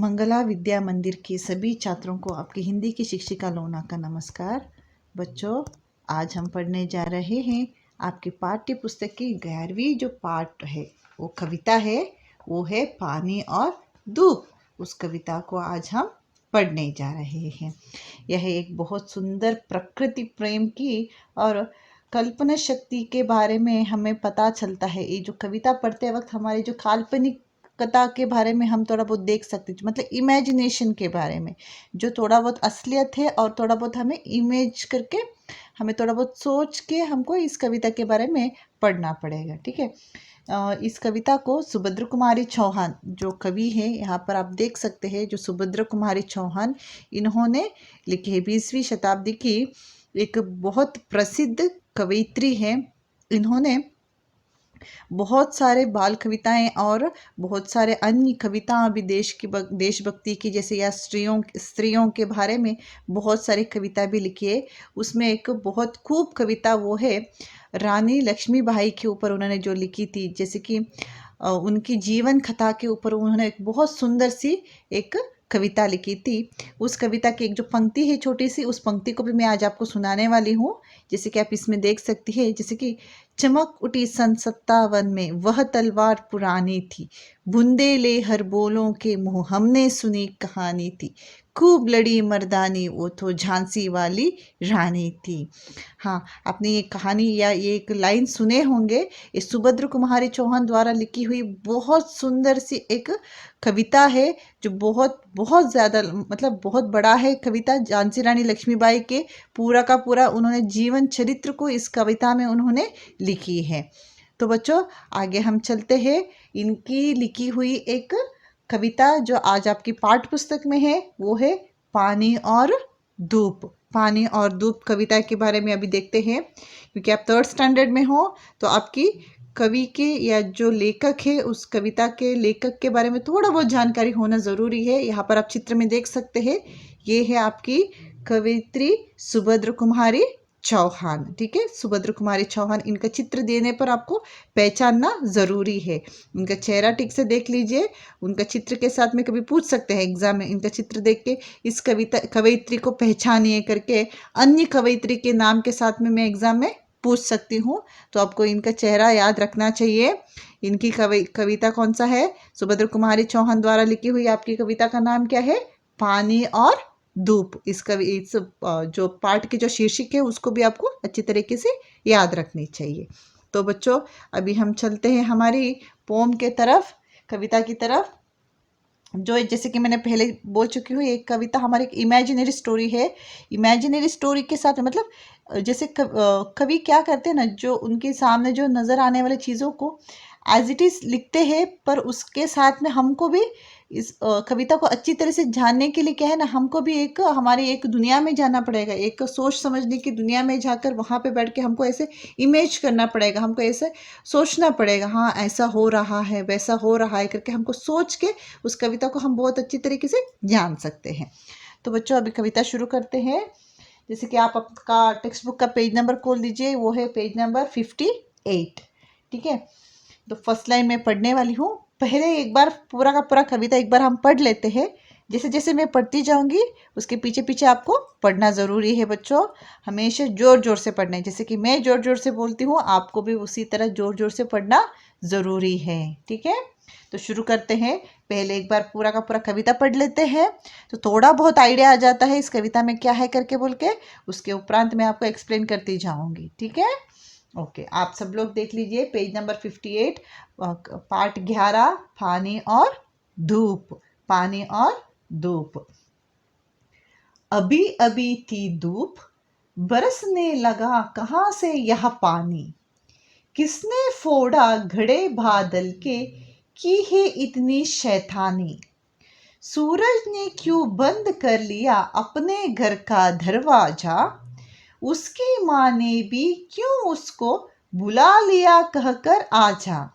मंगला विद्या मंदिर के सभी छात्रों को आपकी हिंदी की शिक्षिका लोना का नमस्कार। बच्चों, आज हम पढ़ने जा रहे हैं आपकी पाठ्य पुस्तक की 11वीं जो पाठ है, वो कविता है, वो है पानी और धूप। उस कविता को आज हम पढ़ने जा रहे हैं। यह एक बहुत सुंदर प्रकृति प्रेम की और कल्पना शक्ति के बारे में हमें पता चलता है। ये जो कविता पढ़ते वक्त हमारे जो काल्पनिक कथा के बारे में हम थोड़ा बहुत देख सकते हैं, मतलब इमेजिनेशन के बारे में, जो थोड़ा बहुत असलियत है और थोड़ा बहुत हमें इमेज करके, हमें थोड़ा बहुत सोच के हमको इस कविता के बारे में पढ़ना पड़ेगा। ठीक है। इस कविता को सुभद्र कुमारी चौहान जो कवि है, यहाँ पर आप देख सकते हैं, जो सुभद्र कुमारी चौहान इन्होंने लिखी है। 20वीं शताब्दी की एक बहुत प्रसिद्ध कवयित्री है। इन्होंने बहुत सारे बाल कविताएं और बहुत सारे अन्य कविताएं भी देशभक्ति की, जैसे या स्त्रियों के बारे में बहुत सारी कविता भी लिखी है। उसमें एक बहुत खूब कविता वो है रानी लक्ष्मीबाई के ऊपर उन्होंने जो लिखी थी, जैसे कि उनकी जीवन कथा के ऊपर उन्होंने एक बहुत सुंदर सी एक कविता लिखी थी। उस कविता की एक जो पंक्ति है छोटी सी, उस पंक्ति को भी मैं आज आपको सुनाने वाली हूँ। जैसे कि आप इसमें देख सकती है, जैसे कि चमक उठी सन 57 में वह तलवार पुरानी थी, बुंदेले हर बोलों के मुंह हमने सुनी कहानी थी, खूब लड़ी मर्दानी वो तो झांसी वाली रानी थी। हाँ, आपने ये कहानी या ये एक लाइन सुने होंगे। ये सुभद्र कुमारी चौहान द्वारा लिखी हुई बहुत सुंदर सी एक कविता है, जो बहुत बहुत ज़्यादा, मतलब बहुत बड़ा है कविता। झांसी रानी लक्ष्मीबाई के पूरा का पूरा उन्होंने जीवन चरित्र को इस कविता में उन्होंने लिखी है। तो बच्चों, आगे हम चलते हैं। इनकी लिखी हुई एक कविता जो आज आपकी पाठ्य पुस्तक में है, वो है पानी और धूप। पानी और धूप कविता के बारे में अभी देखते हैं। क्योंकि आप 3rd स्टैंडर्ड में हो, तो आपकी कवि के या जो लेखक है, उस कविता के लेखक के बारे में थोड़ा बहुत जानकारी होना ज़रूरी है। यहाँ पर आप चित्र में देख सकते हैं, ये है आपकी कवयित्री सुभद्र कुमारी चौहान। ठीक है, सुभद्र कुमारी चौहान, इनका चित्र देने पर आपको पहचानना ज़रूरी है। इनका चेहरा ठीक से देख लीजिए। उनका चित्र के साथ में कभी पूछ सकते हैं एग्जाम में, इनका चित्र देख के इस कवयित्री को पहचानिए करके अन्य कवयित्री के नाम के साथ में मैं एग्जाम में पूछ सकती हूँ। तो आपको इनका चेहरा याद रखना चाहिए। इनकी कविता कौन सा है? सुभद्र कुमारी चौहान द्वारा लिखी हुई आपकी कविता का नाम क्या है? पानी और धूप। इस जो पाठ की जो शीर्षक है, उसको भी आपको अच्छी तरीके से याद रखनी चाहिए। तो बच्चों, अभी हम चलते हैं हमारी पोम के तरफ, कविता की तरफ। जो जैसे कि मैंने पहले बोल चुकी हूँ, एक कविता हमारी एक इमेजिनरी स्टोरी है। इमेजिनरी स्टोरी के साथ मतलब जैसे कवि क्या करते हैं ना, जो उनके सामने जो नज़र आने वाली चीज़ों को एज इट इज़ लिखते हैं, पर उसके साथ में हमको भी इस कविता को अच्छी तरह से जानने के लिए क्या है ना, हमको भी एक हमारी एक दुनिया में जाना पड़ेगा, एक सोच समझने की दुनिया में जाकर वहाँ पे बैठ के हमको ऐसे इमेज करना पड़ेगा, हमको ऐसे सोचना पड़ेगा, हाँ ऐसा हो रहा है, वैसा हो रहा है करके हमको सोच के उस कविता को हम बहुत अच्छी तरीके से जान सकते हैं। तो बच्चों, अभी कविता शुरू करते हैं। जैसे कि आप आपका टेक्स्ट बुक का पेज नंबर खोल लीजिए, वो है पेज नंबर 58। ठीक है, तो फर्स्ट लाइन में पढ़ने वाली हूँ। पहले एक बार पूरा का पूरा कविता एक बार हम पढ़ लेते हैं। जैसे जैसे मैं पढ़ती जाऊंगी, उसके पीछे पीछे आपको पढ़ना ज़रूरी है बच्चों। हमेशा ज़ोर ज़ोर से पढ़ना है। जैसे कि मैं ज़ोर ज़ोर से बोलती हूँ, आपको भी उसी तरह ज़ोर ज़ोर से पढ़ना ज़रूरी है। ठीक है, तो शुरू करते हैं। पहले एक बार पूरा का पूरा कविता पढ़ लेते हैं, तो थोड़ा बहुत आइडिया आ जाता है इस कविता में क्या है करके बोल के। उसके उपरांत मैं आपको एक्सप्लेन करती जाऊंगी। ठीक है, ओके। आप सब लोग देख लीजिए पेज नंबर 58, पार्ट 11, पानी और धूप। पानी और धूप। अभी अभी थी धूप, बरसने लगा कहाँ से यह पानी, किसने फोड़ा घड़े बादल के, की है इतनी शैतानी, सूरज ने क्यों बंद कर लिया अपने घर का दरवाजा, उसकी माँ ने भी क्यों उसको बुला लिया कहकर आजा,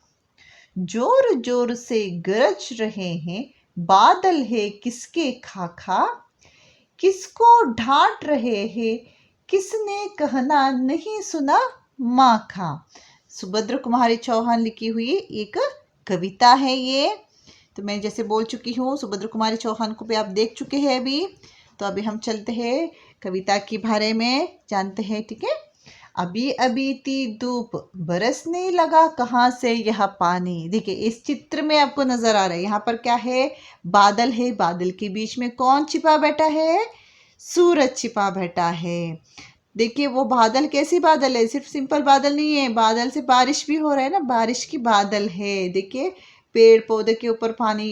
जोर जोर से गरज रहे हैं बादल है किसके खाखा, किसको डांट रहे हैं किसने कहना नहीं सुना माखा। सुभद्र कुमारी चौहान लिखी हुई एक कविता है ये। तो मैं जैसे बोल चुकी हूँ, सुभद्रा कुमारी चौहान को भी आप देख चुके हैं अभी। तो अभी हम चलते हैं कविता के बारे में जानते हैं, ठीक है। अभी अभी ती धूप बरसने लगा कहाँ से यह पानी। देखिए इस चित्र में आपको नजर आ रहा है, यहाँ पर क्या है, बादल है। बादल के बीच में कौन छिपा बैठा है, सूरज छिपा बैठा है। देखिए वो बादल कैसी बादल है, सिर्फ सिंपल बादल नहीं है, बादल से बारिश भी हो रहा है ना, बारिश की बादल है। देखिए पेड़ पौधे के ऊपर पानी,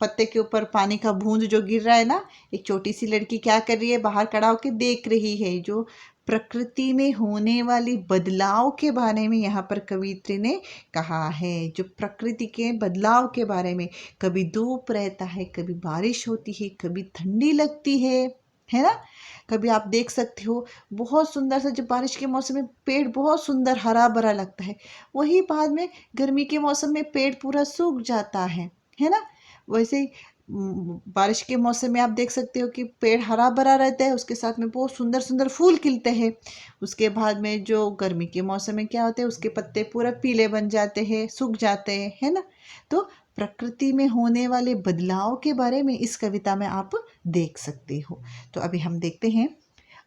पत्ते के ऊपर पानी का बूंद जो गिर रहा है ना। एक छोटी सी लड़की क्या कर रही है, बाहर खड़ा होकर देख रही है। जो प्रकृति में होने वाली बदलाव के बारे में यहाँ पर कवित्री ने कहा है, जो प्रकृति के बदलाव के बारे में। कभी धूप रहता है, कभी बारिश होती है, कभी ठंडी लगती है ना। कभी आप देख सकते हो बहुत सुंदर सा, जब बारिश के मौसम में पेड़ बहुत सुंदर हरा भरा लगता है, वही बाद में गर्मी के मौसम में पेड़ पूरा सूख जाता है ना। वैसे ही बारिश के मौसम में आप देख सकते हो कि पेड़ हरा भरा रहता है, उसके साथ में बहुत सुंदर सुंदर फूल खिलते हैं। उसके बाद में जो गर्मी के मौसम में क्या होते हैं, उसके पत्ते पूरा पीले बन जाते हैं, सूख जाते हैं, है ना। तो प्रकृति में होने वाले बदलाव के बारे में इस कविता में आप देख सकते हो। तो अभी हम देखते हैं,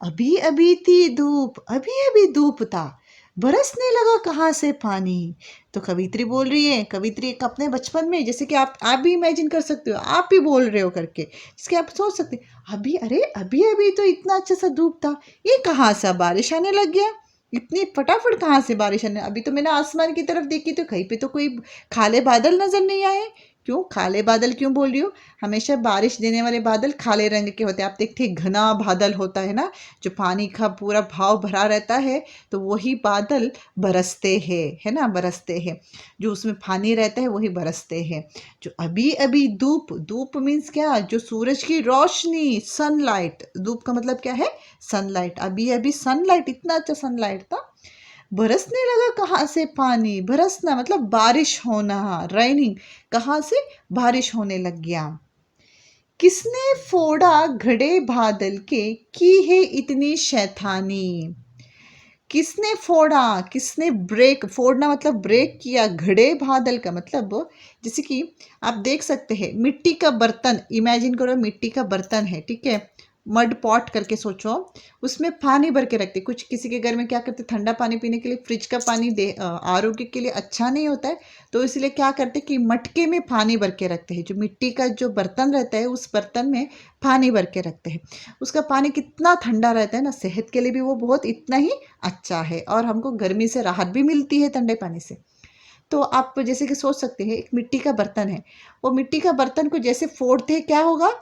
अभी अभी थी धूप, अभी अभी धूप था, बरसने लगा कहाँ से पानी। तो कवित्री बोल रही है, कवित्री एक अपने बचपन में, जैसे कि आप भी इमेजिन कर सकते हो, आप भी बोल रहे हो करके, जिसके आप सोच सकते हैं अभी, अरे अभी अभी तो इतना अच्छा सा धूप था, ये कहाँ सा बारिश आने लग गया, इतनी फटाफट कहाँ से बारिश आने। अभी तो मैंने आसमान की तरफ देखी तो कहीं पे तो कोई काले बादल नजर नहीं आए। क्यों काले बादल क्यों बोल रही हूँ, हमेशा बारिश देने वाले बादल काले रंग के होते हैं। आप देखते हैं घना बादल होता है ना, जो पानी का पूरा भाव भरा रहता है, तो वही बादल बरसते हैं, है ना, बरसते हैं। जो उसमें पानी रहता है वही बरसते हैं। जो अभी अभी धूप, धूप मीन्स क्या, जो सूरज की रोशनी, सनलाइट। धूप का मतलब क्या है, सनलाइट। अभी अभी सनलाइट, इतना अच्छा सनलाइट था, बरसने लगा कहाँ से पानी। बरसना मतलब बारिश होना, रेनिंग, कहाँ से बारिश होने लग गया। किसने फोड़ा घड़े बादल के, की है इतनी शैतानी। किसने फोड़ा, किसने ब्रेक, फोड़ना मतलब ब्रेक किया, घड़े बादल का मतलब जैसे कि आप देख सकते हैं मिट्टी का बर्तन, इमेजिन करो मिट्टी का बर्तन है, ठीक है, मड पॉट करके सोचो, उसमें पानी भर के रखते। कुछ किसी के घर में क्या करते, ठंडा पानी पीने के लिए फ्रिज का पानी आरोग्य के लिए अच्छा नहीं होता है, तो इसलिए क्या करते कि मटके में पानी भर के रखते हैं। जो मिट्टी का जो बर्तन रहता है, उस बर्तन में पानी भर के रखते हैं। उसका पानी कितना ठंडा रहता है ना, सेहत के लिए भी वो बहुत इतना ही अच्छा है, और हमको गर्मी से राहत भी मिलती है ठंडे पानी से। तो आप जैसे कि सोच सकते हैं एक मिट्टी का बर्तन है, वो मिट्टी का बर्तन को जैसे फोड़ते हैं क्या होगा,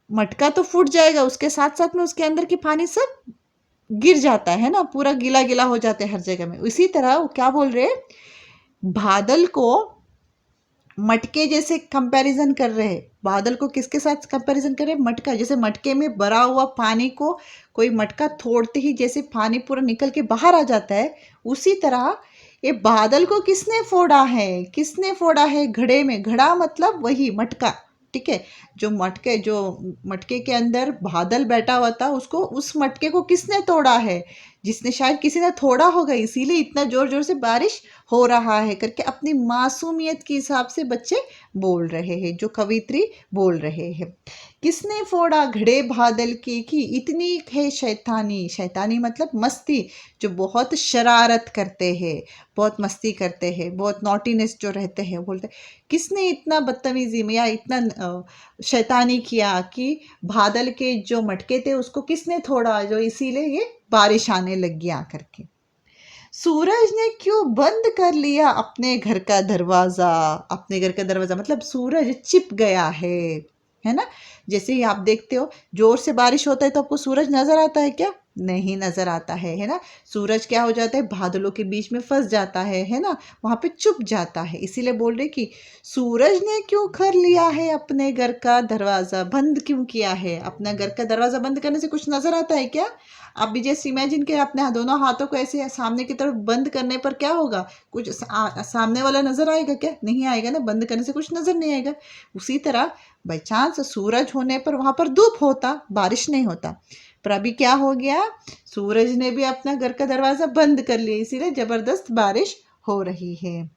मटका तो फूट जाएगा, उसके साथ साथ में उसके अंदर की पानी सब गिर जाता है ना, पूरा गीला गीला हो जाता है हर जगह में। इसी तरह वो क्या बोल रहे हैं, बादल को मटके जैसे कंपैरिजन कर रहे हैं। बादल को किसके साथ कंपैरिजन कर रहे हैं, मटका। जैसे मटके में भरा हुआ पानी को कोई मटका तोड़ते ही जैसे पानी पूरा निकल के बाहर आ जाता है, उसी तरह ये बादल को किसने फोड़ा है, किसने फोड़ा है घड़े में। घड़ा मतलब वही मटका, ठीक है। जो मटके के अंदर बादल बैठा हुआ था, उसको, उस मटके को किसने तोड़ा है, जिसने, शायद किसी ने तोड़ा होगा, इसीलिए इतना जोर जोर से बारिश हो रहा है करके अपनी मासूमियत के हिसाब से बच्चे बोल रहे हैं, जो कवित्री बोल रहे हैं। किसने फोड़ा घड़े बादल की इतनी है शैतानी। शैतानी मतलब मस्ती, जो बहुत शरारत करते हैं, बहुत मस्ती करते हैं, बहुत नॉटीनेस जो रहते हैं, बोलते किसने इतना बदतमीजी में या इतना शैतानी किया कि बादल के जो मटके थे उसको किसने तोड़ा, जो इसीलिए ये बारिश आने लग गया करके। सूरज ने क्यों बंद कर लिया अपने घर का दरवाजा। अपने घर का दरवाजा मतलब सूरज छिप गया है ना। जैसे ही आप देखते हो जोर से बारिश होता है तो आपको सूरज नजर आता है क्या, नहीं नजर आता है ना। सूरज क्या हो जाता है, बादलों के बीच में फंस जाता है ना, वहां पे छुप जाता है। इसीलिए बोल रहे कि सूरज ने क्यों कर लिया है अपने घर का दरवाजा, बंद क्यों किया है। अपना घर का दरवाजा बंद करने से कुछ नजर आता है क्या। आप भी जैसे इमेजिन के अपने दोनों हाथों को ऐसे सामने की तरफ बंद करने पर क्या होगा, कुछ सामने वाला नजर आएगा क्या, नहीं आएगा ना, बंद करने से कुछ नजर नहीं आएगा। उसी तरह बाई चांस सूरज होने पर वहां पर धूप होता, बारिश नहीं होता। पर अभी क्या हो गया, सूरज ने भी अपना घर का दरवाजा बंद कर लिया, इसीलिए जबरदस्त बारिश हो रही है।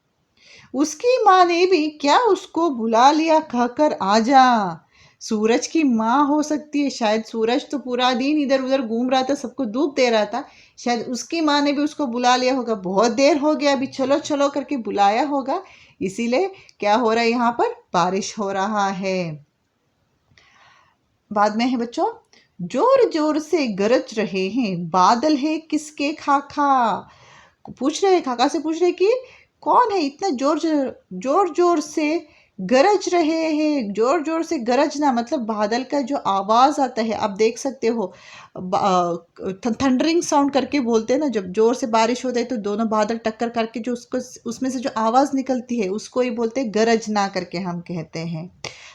उसकी माँ ने भी क्या उसको बुला लिया कहकर आजा। सूरज की माँ हो सकती है, शायद सूरज तो पूरा दिन इधर उधर घूम रहा था, सबको धूप दे रहा था, शायद उसकी माँ ने भी उसको बुला लिया होगा, बहुत देर हो गया अभी चलो चलो करके बुलाया होगा, इसीलिए क्या हो रहा है यहाँ पर, बारिश हो रहा है। बाद में है बच्चों, जोर जोर से गरज रहे हैं बादल है किसके खाखा। पूछ रहे हैं, काका से पूछ रहे कि कौन है इतना जोर जोर जोर से गरज रहे हैं। जोर जोर से गरजना मतलब बादल का जो आवाज आता है, आप देख सकते हो थंडरिंग साउंड करके बोलते हैं ना, जब जोर से बारिश होता है तो दोनों बादल टक्कर करके जो उसको उसमें से जो आवाज निकलती है उसको ही बोलते हैं गरजना करके हम कहते हैं।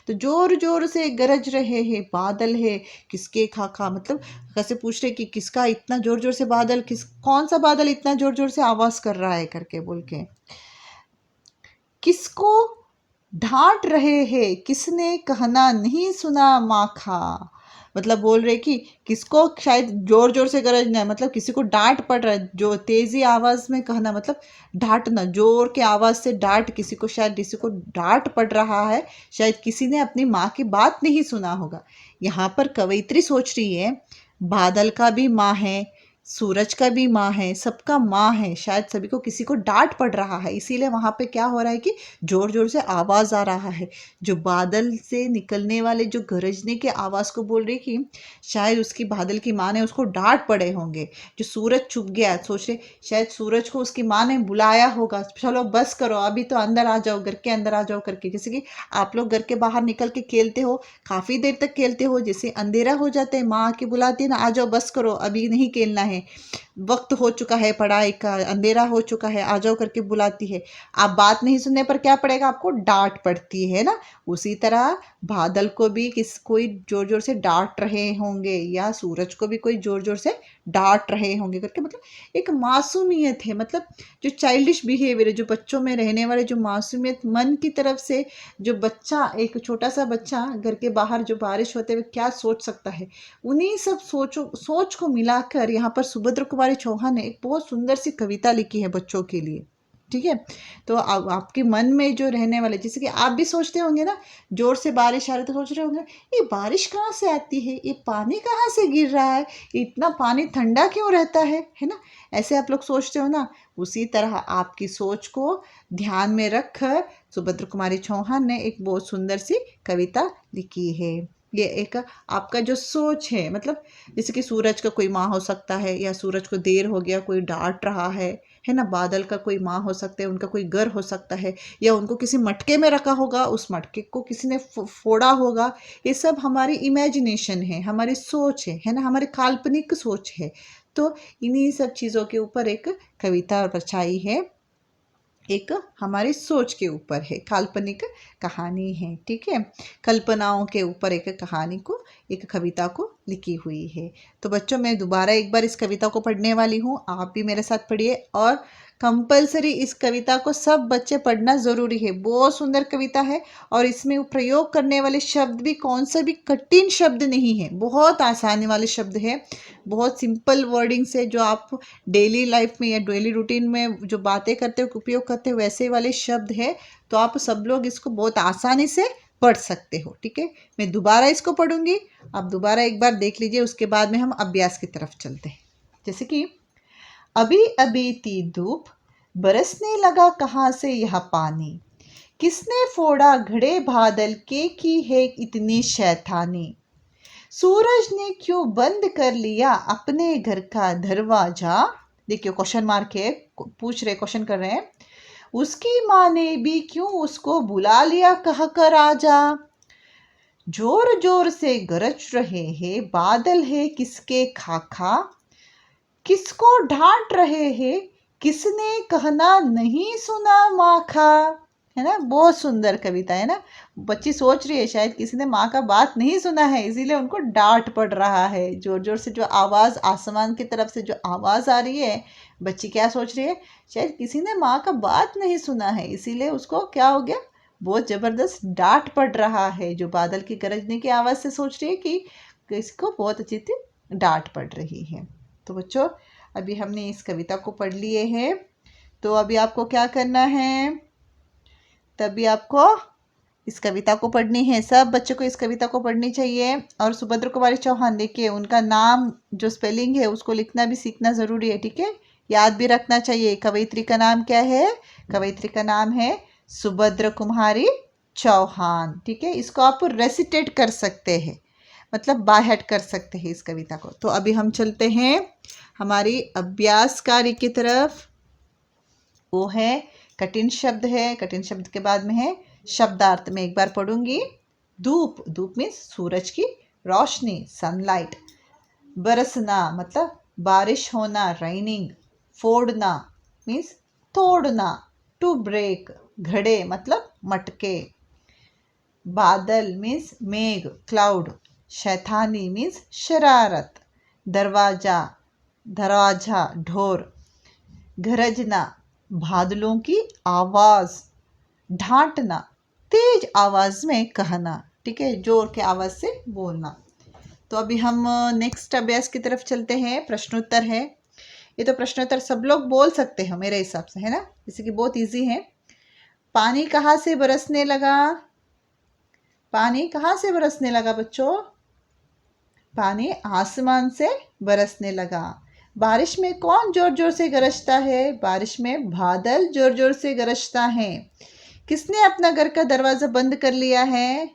तो जोर जोर से गरज रहे हैं बादल है किसके खाखा, मतलब कैसे पूछ रहे कि किसका इतना जोर जोर से बादल, किस कौन सा बादल इतना जोर जोर से आवाज कर रहा है करके बोल के। किसको डांट रहे हैं किसने कहना नहीं सुना माखा, मतलब बोल रहे कि किसको शायद जोर जोर से गरजना है, मतलब किसी को डांट पड़ रहा है, जो तेजी आवाज में कहना मतलब डांटना, जोर के आवाज से डांट, किसी को शायद किसी को डांट पड़ रहा है, शायद किसी ने अपनी माँ की बात नहीं सुना होगा। यहाँ पर कवयित्री सोच रही है बादल का भी माँ है, सूरज का भी माँ है, सबका माँ है, शायद सभी को किसी को डांट पड़ रहा है, इसीलिए वहां पे क्या हो रहा है कि जोर जोर से आवाज आ रहा है। जो बादल से निकलने वाले जो गरजने के आवाज को बोल रही कि शायद उसकी बादल की माँ ने उसको डांट पड़े होंगे। जो सूरज छुप गया, सोच रहे शायद सूरज को उसकी माँ ने बुलाया होगा, चलो बस करो अभी तो अंदर आ जाओ, घर के अंदर आ जाओ करके। जैसे कि आप लोग घर के बाहर निकल के खेलते हो, काफी देर तक खेलते हो, जैसे अंधेरा हो जाता है माँ आके बुलाती है ना, आ जाओ बस करो अभी नहीं खेलना है, वक्त हो चुका है पढ़ाई का, अंधेरा हो चुका है, आ जाओ करके बुलाती है। आप बात नहीं सुनने पर क्या पड़ेगा, आपको डांट पड़ती है ना। उसी तरह बादल को भी कोई जोर जोर से डांट रहे होंगे, या सूरज को भी कोई जोर जोर से डांट रहे होंगे करके, मतलब एक मासूमियत है, मतलब जो चाइल्डिश बिहेवियर है, जो बच्चों में रहने वाले जो मासूमियत मन की तरफ से, जो बच्चा एक छोटा सा बच्चा घर के बाहर जो बारिश होते हुए क्या सोच सकता है, उन्हीं सब सोच को मिलाकर यहाँ पर सुभद्र कुमारी चौहान ने एक बहुत सुंदर सी कविता लिखी है बच्चों के लिए। ठीक है, तो आपके मन में जो रहने वाले, जैसे कि आप भी सोचते होंगे ना, जोर से बारिश आ रही तो सोच रहे होंगे ये बारिश कहाँ से आती है, ये पानी कहाँ से गिर रहा है, इतना पानी ठंडा क्यों रहता है ना, ऐसे आप लोग सोचते हो ना। उसी तरह आपकी सोच को ध्यान में रखकर सुभद्र कुमारी चौहान ने एक बहुत सुंदर सी कविता लिखी है। ये एक आपका जो सोच है, मतलब जैसे कि सूरज का कोई माँ हो सकता है, या सूरज को देर हो गया कोई डांट रहा है ना, बादल का कोई माँ हो सकता है, उनका कोई घर हो सकता है, या उनको किसी मटके में रखा होगा, उस मटके को किसी ने फोड़ा होगा। ये सब हमारी इमेजिनेशन है, हमारी सोच है ना, हमारी काल्पनिक सोच है। तो इन्हीं सब चीज़ों के ऊपर एक कविता रचाई है, एक हमारी सोच के ऊपर है, काल्पनिक कहानी है। ठीक है, कल्पनाओं के ऊपर एक कहानी को, एक कविता को लिखी हुई है। तो बच्चों मैं दोबारा एक बार इस कविता को पढ़ने वाली हूँ, आप भी मेरे साथ पढ़िए, और कंपलसरी इस कविता को सब बच्चे पढ़ना ज़रूरी है। बहुत सुंदर कविता है, और इसमें प्रयोग करने वाले शब्द भी कौन सा भी कठिन शब्द नहीं है, बहुत आसानी वाले शब्द है, बहुत सिंपल वर्डिंग से, जो आप डेली लाइफ में या डेली रूटीन में जो बातें करते हो, उपयोग करते हो, वैसे वाले शब्द है। तो आप सब लोग इसको बहुत आसानी से पढ़ सकते हो। ठीक है, मैं दोबारा इसको पढ़ूंगी, आप दोबारा एक बार देख लीजिए, उसके बाद में हम अभ्यास की तरफ चलते हैं। जैसे कि अभी अभी थी धूप, बरसने लगा कहाँ से यह पानी, किसने फोड़ा घड़े बादल के की है इतनी शैतानी, सूरज ने क्यों बंद कर लिया अपने घर का दरवाजा। देखिए क्वेश्चन मार्क है, पूछ रहे, क्वेश्चन कर रहे हैं, उसकी माँ ने भी क्यों उसको बुला लिया कह कर आजा। जोर जोर से गरज रहे हैं बादल है किसके खाखा, किसको डांट रहे हैं किसने कहना नहीं सुना माखा। है ना, बहुत सुंदर कविता है ना। बच्ची सोच रही है शायद किसी ने माँ का बात नहीं सुना है, इसीलिए उनको डांट पड़ रहा है। जोर जोर से जो आवाज आसमान की तरफ से जो आवाज आ रही है, बच्ची क्या सोच रही है, शायद किसी ने माँ का बात नहीं सुना है, इसीलिए उसको क्या हो गया, बहुत जबरदस्त डांट पड़ रहा है। जो बादल की गरजने की आवाज से सोच रही है कि किसको बहुत अच्छी थी डांट पड़ रही है। तो बच्चों अभी हमने इस कविता को पढ़ लिए हैं, तो अभी आपको क्या करना है, तभी आपको इस कविता को पढ़नी है। सब बच्चों को इस कविता को पढ़नी चाहिए। और सुभद्रा कुमारी चौहान, देखिए उनका नाम जो स्पेलिंग है उसको लिखना भी सीखना ज़रूरी है, ठीक है, याद भी रखना चाहिए। कवयित्री का नाम क्या है? कवयित्री का नाम है सुभद्रा कुमारी चौहान, ठीक है। इसको आप रेसिटेट कर सकते हैं, मतलब बाय हार्ट कर सकते हैं इस कविता को। तो अभी हम चलते हैं हमारी अभ्यास कार्य की तरफ। वो है कठिन शब्द है, कठिन शब्द के बाद में है शब्दार्थ। में एक बार पढ़ूंगी। धूप, धूप मीन्स सूरज की रोशनी, सनलाइट। बरसना मतलब बारिश होना, रेनिंग। फोड़ना मीन्स तोड़ना, टू ब्रेक। घड़े मतलब मटके। बादल मीन्स मेघ, क्लाउड। शैतानी मीन्स शरारत। दरवाजा, दरवाजा, ढोर। गरजना बादलों की आवाज। ढांटना तेज आवाज में कहना, ठीक है, जोर के आवाज से बोलना। तो अभी हम नेक्स्ट अभ्यास की तरफ चलते हैं। प्रश्नोत्तर है ये। तो प्रश्नोत्तर सब लोग बोल सकते हैं मेरे हिसाब से, है ना, जैसे कि बहुत इजी है। पानी कहाँ से बरसने लगा? पानी कहाँ से बरसने लगा बच्चों? पानी आसमान से बरसने लगा। बारिश में कौन जोर जोर से गरजता है? बारिश में बादल जोर जोर से गरजता है। किसने अपना घर का दरवाजा बंद कर लिया है?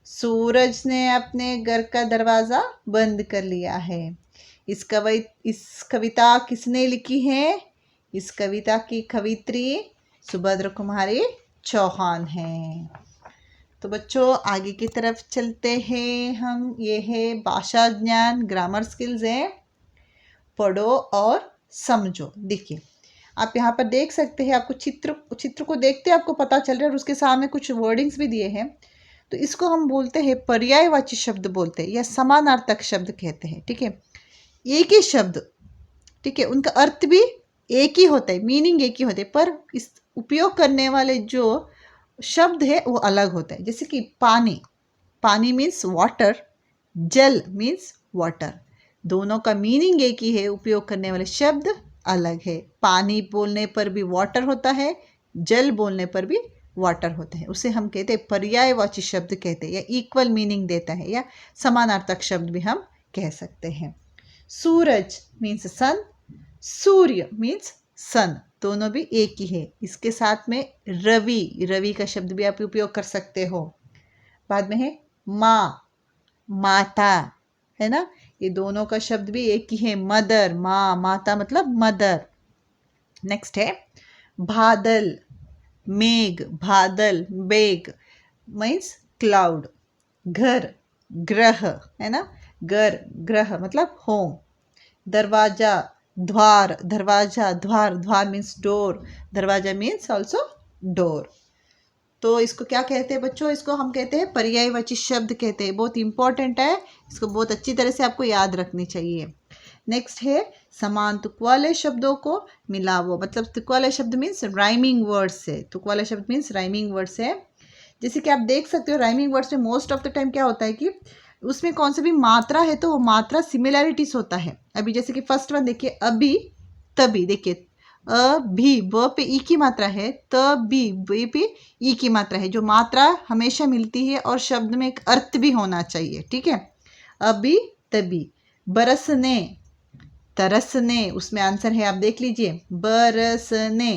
सूरज ने अपने घर का दरवाजा बंद कर लिया है। इस कविता किसने लिखी है? इस कविता की कवित्री सुभद्रा कुमारी चौहान है। तो बच्चों आगे की तरफ चलते हैं हम। ये है भाषा ज्ञान, ग्रामर स्किल्स है। पढ़ो और समझो। देखिए आप यहाँ पर देख सकते हैं, आपको चित्र को देखते आपको पता चल रहा है और उसके सामने कुछ वर्डिंग्स भी दिए हैं। तो इसको हम बोलते हैं पर्यायवाची शब्द बोलते हैं या समानार्थक शब्द कहते हैं, ठीक है। एक ही शब्द, ठीक है, उनका अर्थ भी एक ही होता है, मीनिंग एक ही होते हैं, पर इस उपयोग करने वाले जो शब्द है वो अलग होता है। जैसे कि पानी, पानी मीन्स वाटर। जल मीन्स वाटर। दोनों का मीनिंग एक ही है, उपयोग करने वाले शब्द अलग है। पानी बोलने पर भी वाटर होता है, जल बोलने पर भी वाटर होता है। उसे हम कहते हैं पर्यायवाची शब्द कहते हैं, या इक्वल मीनिंग देता है, या समानार्थक शब्द भी हम कह सकते हैं। सूरज मीन्स सन, सूर्य मीन्स सन, दोनों भी एक ही है। इसके साथ में रवि, रवि का शब्द भी आप उपयोग कर सकते हो। बाद में है माँ, माता, है ना, ये दोनों का शब्द भी एक ही है, मदर। माँ, माता मतलब मदर। नेक्स्ट है बादल, मेघ, बादल, मेघ मीन्स क्लाउड। घर, ग्रह, है ना, घर, ग्रह मतलब होम। दरवाजा, द्वार, दरवाजा, द्वार, द्वार मीन्स डोर, दरवाजा मीन्स ऑल्सो डोर। तो इसको क्या कहते हैं बच्चों? इसको हम कहते हैं पर्यायवाची शब्द कहते हैं। बहुत इंपॉर्टेंट है, इसको बहुत अच्छी तरह से आपको याद रखनी चाहिए। नेक्स्ट है समान तुक वाले शब्दों को मिलाओ। मतलब तुक वाले शब्द मीन्स राइमिंग वर्ड्स है। तुक वाले शब्द मीन्स राइमिंग वर्ड्स है। जैसे कि आप देख सकते हो राइमिंग वर्ड्स में मोस्ट ऑफ द टाइम क्या होता है कि उसमें कौन सा भी मात्रा है तो वो मात्रा सिमिलैरिटीज होता है। अभी जैसे कि फर्स्ट वन देखिए, अभी, तभी। देखिए अभी, ब पे ई की मात्रा है, तभी, बे पे ई की मात्रा है। जो मात्रा हमेशा मिलती है और शब्द में एक अर्थ भी होना चाहिए, ठीक है। अभी, तभी। बरसने, तरसने, उसमें आंसर है, आप देख लीजिए, बरसने,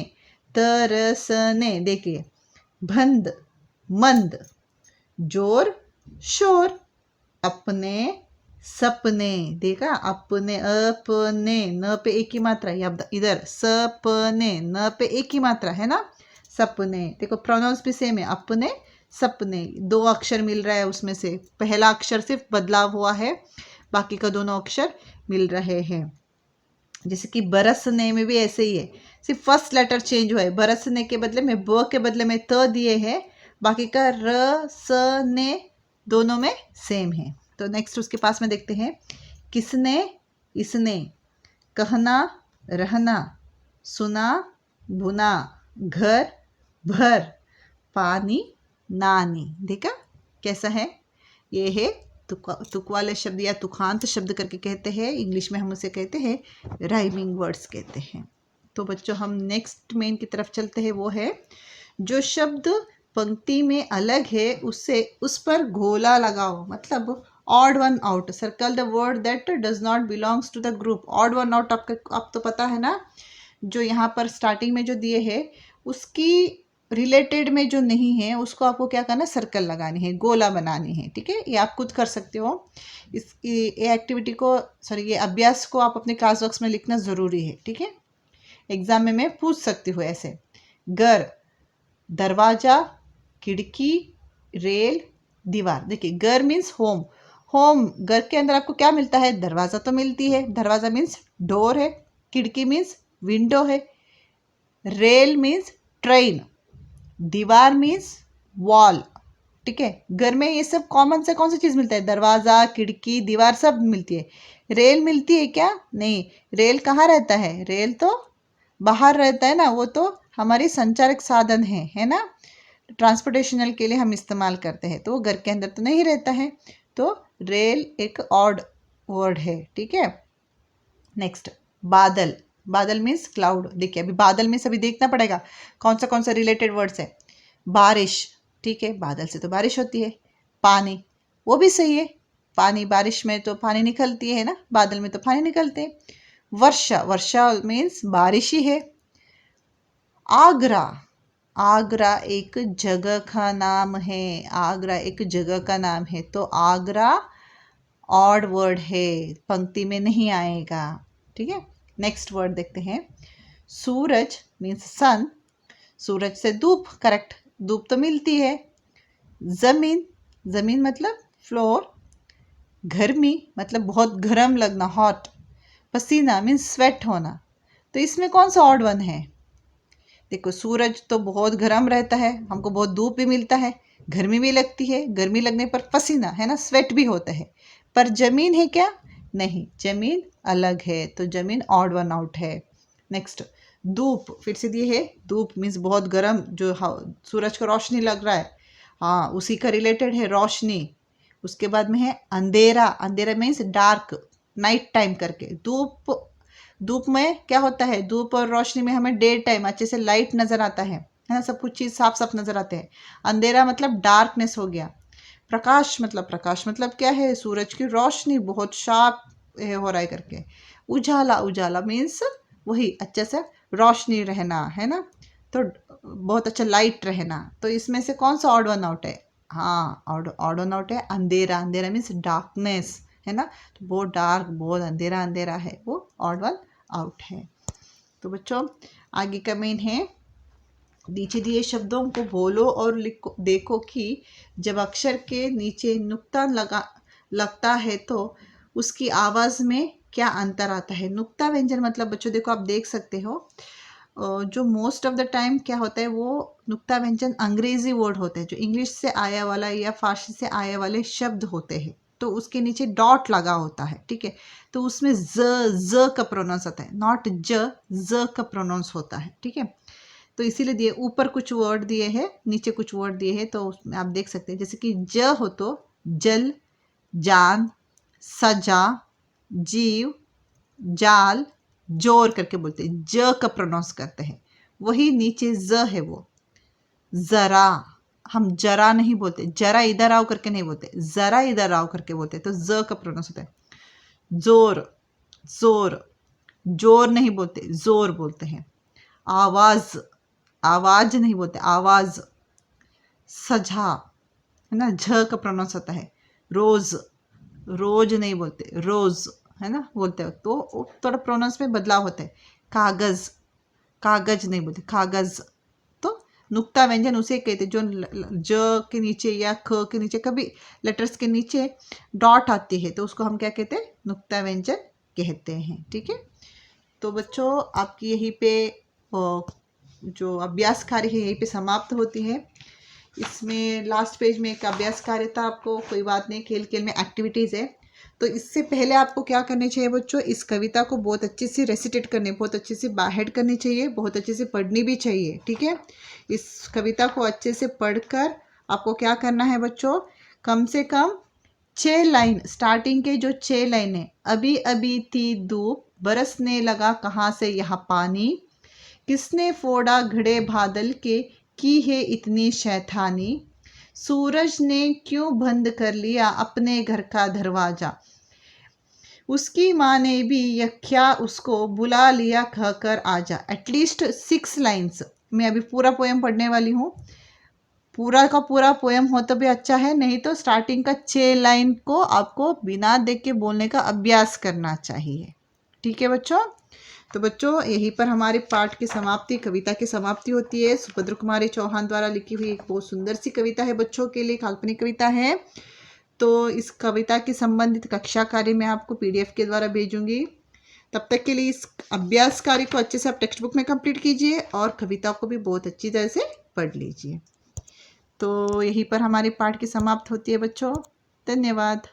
तरसने। देखिए बंद, मंद। जोर, शोर। अपने, सपने। देखा, अपने, अपने, न पे एक ही मात्रा, या इधर सपने, न पे एक ही मात्रा है ना, सपने। देखो प्रोनाउंस भी सेम है, अपने, सपने। दो अक्षर मिल रहा है उसमें से, पहला अक्षर सिर्फ बदलाव हुआ है, बाकी का दोनों अक्षर मिल रहे हैं। जैसे कि बरसने में भी ऐसे ही है, सिर्फ फर्स्ट लेटर चेंज हुआ है। बरसने के बदले में ब के बदले में त दिए हैं, बाकी का र, स, ने दोनों में सेम है। तो नेक्स्ट उसके पास में देखते हैं, किसने, इसने। कहना, रहना। सुना, बुना। घर, भर। पानी, नानी। देखा कैसा है? ये है तुक वाले शब्द या तुकांत शब्द करके कहते हैं। इंग्लिश में हम उसे कहते हैं राइमिंग वर्ड्स कहते हैं। तो बच्चों हम नेक्स्ट मेन की तरफ चलते हैं। वो है जो शब्द पंक्ति में अलग है उससे उस पर गोला लगाओ, मतलब odd one out. Circle the word that does not belongs to the group. Odd one out आप तो पता है ना, जो यहाँ पर स्टार्टिंग में जो दिए है उसकी रिलेटेड में जो नहीं है उसको आपको क्या करना है, सर्कल लगानी है, गोला बनानी है। ठीक है, ये आप खुद कर सकते हो। ये एक्टिविटी को ये अभ्यास को आप अपने क्लास बॉक्स में लिखना ज़रूरी है। ठीक है, एग्जाम में मैं पूछ सकती हूँ ऐसे। घर, दरवाजा, खिड़की, रेल, दीवार। देखिए, घर मीन्स होम। होम, घर के अंदर आपको क्या मिलता है, दरवाज़ा तो मिलती है, दरवाज़ा मीन्स डोर है। खिड़की मीन्स विंडो है। Rail means train. दीवार मीन्स वॉल। ठीक है, घर में ये सब कॉमन से कौन सी चीज़ मिलता है, दरवाज़ा, खिड़की, दीवार सब मिलती है। रेल मिलती है क्या, नहीं। रेल कहाँ रहता है, रेल तो बाहर रहता है ना, वो तो हमारी संचारक साधन है ना, ट्रांसपोर्टेशनल के लिए हम इस्तेमाल करते हैं, तो वो घर के अंदर तो नहीं रहता है। तो रेल एक ऑड वर्ड है। ठीक है, नेक्स्ट, बादल। बादल मीन्स क्लाउड। देखिए, अभी बादल में सभी देखना पड़ेगा कौन सा रिलेटेड वर्ड्स है। बारिश, ठीक है, बादल से तो बारिश होती है। पानी, वो भी सही है, पानी, बारिश में तो पानी निकलती है ना, बादल में तो पानी निकलते हैं। वर्षा, वर्षा मीन्स बारिश ही है। आगरा, आगरा एक जगह का नाम है, आगरा एक जगह का नाम है, तो आगरा ऑड वर्ड है, पंक्ति में नहीं आएगा। ठीक है, नेक्स्ट वर्ड देखते हैं। सूरज मीन्स सन, सूरज से धूप, करेक्ट, धूप तो मिलती है। जमीन, जमीन मतलब फ्लोर। गर्मी मतलब बहुत गर्म लगना, हॉट। पसीना मीन्स स्वेट होना। तो इसमें कौन सा ऑड वन है, देखो, सूरज तो बहुत गर्म रहता है, हमको बहुत धूप भी मिलता है, गर्मी भी लगती है, गर्मी लगने पर पसीना है ना, स्वेट भी होता है। पर जमीन है क्या, नहीं, जमीन अलग है, तो जमीन ऑड वन आउट है। नेक्स्ट, धूप, फिर से दिए है, धूप मीन्स बहुत गर्म, जो सूरज को रोशनी लग रहा है, हाँ, उसी का रिलेटेड है रोशनी। उसके बाद में है अंधेरा, अंधेरा मीन्स डार्क, नाइट टाइम करके। धूप, धूप में क्या होता है, धूप और रोशनी में हमें डे टाइम अच्छे से लाइट नजर आता है ना, सब कुछ चीज़ साफ साफ नजर आते हैं। अंधेरा मतलब डार्कनेस हो गया। प्रकाश मतलब क्या है, सूरज की रोशनी बहुत शार्प हो रहा है करके। उजाला, उजाला मीन्स वही अच्छे से रोशनी रहना है ना, तो बहुत अच्छा लाइट रहना। तो इसमें से कौन सा ऑड वन आउट है, हाँ, ऑड वन आउट है अंधेरा। अंधेरा मीन्स डार्कनेस है ना, तो बहुत डार्क, बहुत अंधेरा अंधेरा है, वो ऑड वन आउट है। तो बच्चों, आगे का मेन है, नीचे दिए शब्दों को बोलो और लिखो। देखो कि जब अक्षर के नीचे नुक्ता लगता है तो उसकी आवाज़ में क्या अंतर आता है। नुक्ता व्यंजन मतलब बच्चों देखो, आप देख सकते हो, जो मोस्ट ऑफ द टाइम क्या होता है, वो नुक्ता व्यंजन अंग्रेजी वर्ड होते हैं, जो इंग्लिश से आया वाला या फारसी से आए वाले शब्द होते हैं, तो उसके नीचे डॉट लगा होता है। ठीक है, तो उसमें ज का प्रोनाउंस आता है, नॉट ज का प्रोनाउंस होता है। ठीक है, तो इसीलिए दिए, ऊपर कुछ वर्ड दिए हैं, नीचे कुछ वर्ड दिए हैं, तो उसमें आप देख सकते हैं, जैसे कि ज हो तो जल, जान, सजा, जीव, जाल, जोर करके बोलते हैं, ज का प्रोनाउंस करते हैं। वही नीचे ज है, वो जरा, हम जरा नहीं बोलते, जरा इधर आओ करके नहीं बोलते, जरा इधर आओ करके बोलते, तो ज का प्रोनाउंस होता है। जोर, जोर, जोर नहीं बोलते, जोर बोलते हैं। आवाज, आवाज नहीं बोलते, आवाज। सजा है ना, झ का प्रोनाउंस होता है। रोज, रोज नहीं बोलते, रोज है ना बोलते हो, तो थोड़ा प्रोनाउंस में बदलाव होता है। कागज, कागज नहीं बोलते, कागज। तो नुक्ता व्यंजन उसे कहते जो ज के नीचे या ख के नीचे, कभी लेटर्स के नीचे डॉट आती है, तो उसको हम क्या कहते हैं, नुक्ता व्यंजन कहते हैं। ठीक है, तो बच्चों, आपकी यहीं पे जो अभ्यास कार्य है यहीं पे समाप्त होती है। इसमें लास्ट पेज में एक अभ्यास कार्य था, आपको कोई बात नहीं, खेल खेल में एक्टिविटीज़ है। तो इससे पहले आपको क्या करना चाहिए बच्चों, इस कविता को बहुत अच्छे से रेसिटेट करने, बहुत अच्छे से बाहेड करनी चाहिए, बहुत अच्छे से पढ़नी भी चाहिए। ठीक है, इस कविता को अच्छे से पढ़कर आपको क्या करना है बच्चों, कम से कम 6 लाइन, स्टार्टिंग के जो 6 लाइन है, अभी अभी थी धूप, बरसने लगा कहाँ से यहाँ पानी, किसने फोड़ा घड़े बादल के, की है इतनी शैतानी, सूरज ने क्यों बंद कर लिया अपने घर का दरवाजा, उसकी माँ ने भी यह क्या उसको बुला लिया कहकर आजा। At least 6 lines. मैं अभी पूरा पोएम पढ़ने वाली हूँ। पूरा का पूरा पोएम हो तो भी अच्छा है, नहीं तो स्टार्टिंग का 6 लाइन को आपको बिना देख के बोलने का अभ्यास करना चाहिए। ठीक है बच्चों? तो बच्चों यहीं पर हमारे पाठ की समाप्ति, कविता की समाप्ति होती है। सुभद्र कुमारी चौहान द्वारा लिखी हुई एक बहुत सुंदर सी कविता है, बच्चों के लिए काल्पनिक कविता है। तो इस कविता की संबंधित कक्षा कार्य मैं आपको PDF के द्वारा भेजूंगी। तब तक के लिए इस अभ्यास कार्य को अच्छे से आप टेक्स्ट बुक में कंप्लीट कीजिए और कविता को भी बहुत अच्छी तरह से पढ़ लीजिए। तो यहीं पर हमारी पाठ की समाप्त होती है बच्चों। धन्यवाद।